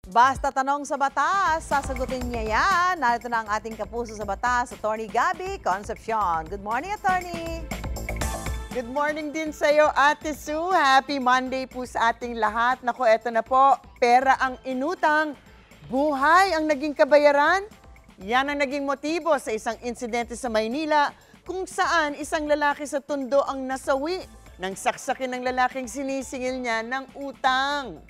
Basta tanong sa batas, sasagutin niya yan. Narito na ang ating kapuso sa batas, Attorney Gabby Concepcion. Good morning, Attorney! Good morning din sa iyo, Ate Sue. Happy Monday po sa ating lahat. Naku, eto na po, pera ang inutang, buhay ang naging kabayaran. Yan ang naging motibo sa isang insidente sa Maynila kung saan isang lalaki sa Tondo ang nasawi nang saksakin ng lalaking sinisingil niya ng utang.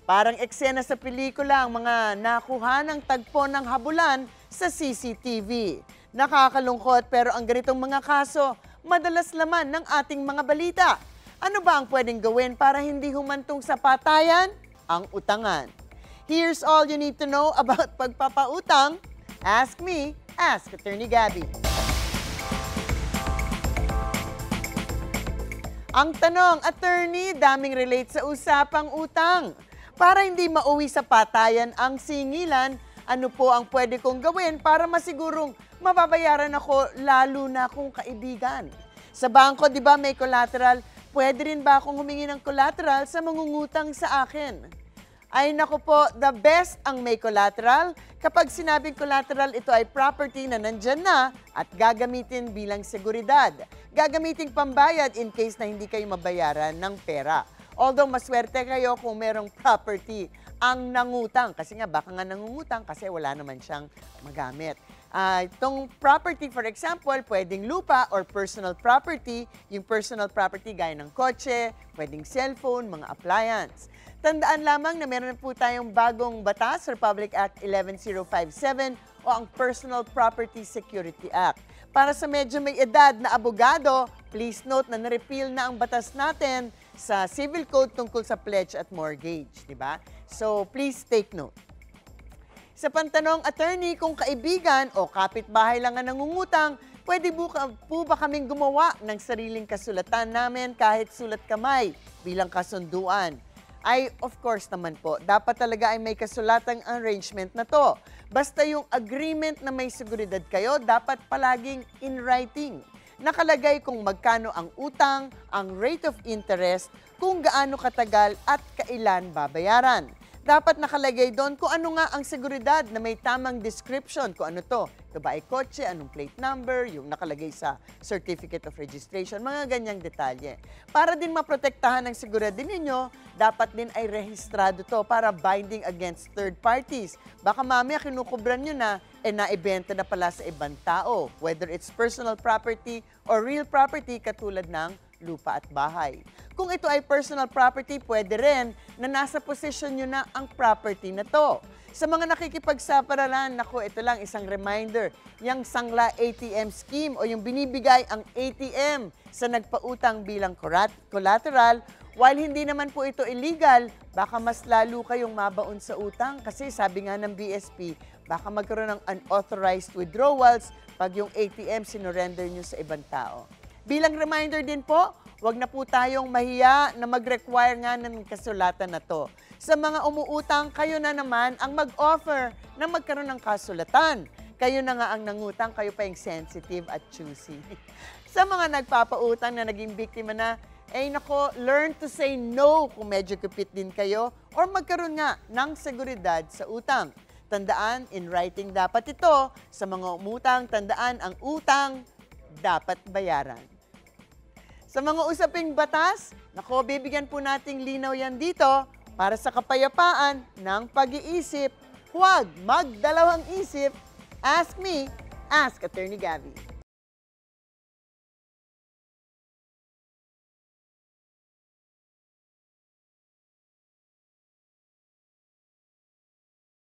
Parang eksena sa pelikula ang mga nakuha ng tagpo ng habulan sa CCTV. Nakakalungkot pero ang ganitong mga kaso, madalas laman ng ating mga balita. Ano ba ang pwedeng gawin para hindi humantong sa patayan? Ang utangan. Here's all you need to know about pagpapautang. Ask me, ask Attorney Gabby. Ang tanong, Attorney, daming relate sa usapang utang. Para hindi mauwi sa patayan ang singilan, ano po ang pwede kong gawin para masigurong mababayaran ako lalo na kung kaibigan? Sa bangko, di ba may collateral? Pwede rin ba akong humingi ng collateral sa mangungutang sa akin? Ay naku po, the best ang may collateral. Kapag sinabing collateral, ito ay property na nandyan na at gagamitin bilang seguridad. Gagamiting pambayad in case na hindi kayo mabayaran ng pera. Although maswerte kayo kung merong property ang nangutang. Kasi nga baka nga nangungutang kasi wala naman siyang magamit. Itong property, for example, pwedeng lupa or personal property. Yung personal property gaya ng kotse, pwedeng cellphone, mga appliance. Tandaan lamang na meron po tayong bagong batas, Republic Act 11057 o ang Personal Property Security Act. Para sa medyo may edad na abogado, please note na na-repeal na ang batas natin sa Civil Code tungkol sa pledge at mortgage, di ba? So, please take note. Sa pantanong, Attorney, kung kaibigan o kapitbahay lang ang nangungutang, pwede po ba kaming gumawa ng sariling kasulatan namin kahit sulat kamay bilang kasunduan? Ay, of course naman po, dapat talaga ay may kasulatang arrangement na to. Basta yung agreement na may seguridad kayo, dapat palaging in writing. Nakalagay kung magkano ang utang, ang rate of interest, kung gaano katagal at kailan babayaran. Dapat nakalagay doon kung ano nga ang seguridad na may tamang description, kung ano to. Ito ba ay kotse, anong plate number, yung nakalagay sa Certificate of Registration, mga ganyang detalye. Para din maprotektahan ng seguridad din ninyo, dapat din ay rehistrado to para binding against third parties. Baka mamaya kinukubran nyo na, naibenta na pala sa ibang tao, whether it's personal property or real property katulad ng lupa at bahay. Kung ito ay personal property, pwede rin na nasa possession nyo na ang property na to. Sa mga nakikipagsapalaran, naku, ito lang isang reminder, yung Sangla ATM scheme o yung binibigay ang ATM sa nagpautang bilang collateral, while hindi naman po ito illegal, baka mas lalo kayong mabaon sa utang kasi sabi nga ng BSP, baka magkaroon ng unauthorized withdrawals pag yung ATM sinurrender nyo sa ibang tao. Bilang reminder din po, wag na po tayong mahiya na mag-require nga ng kasulatan na to. Sa mga umuutang, kayo na naman ang mag-offer na magkaroon ng kasulatan. Kayo na nga ang nangutang, kayo pa yung sensitive at choosy. Sa mga nagpapautang na naging biktima na, nako, learn to say no kung medyo kupit din kayo or magkaroon nga ng seguridad sa utang. Tandaan, in writing dapat ito. Sa mga umutang, tandaan ang utang dapat bayaran. Sa mga usaping batas, nako, bibigyan po nating linaw yan dito para sa kapayapaan ng pag-iisip. Huwag magdalawang isip. Ask me, ask Attorney Gabby.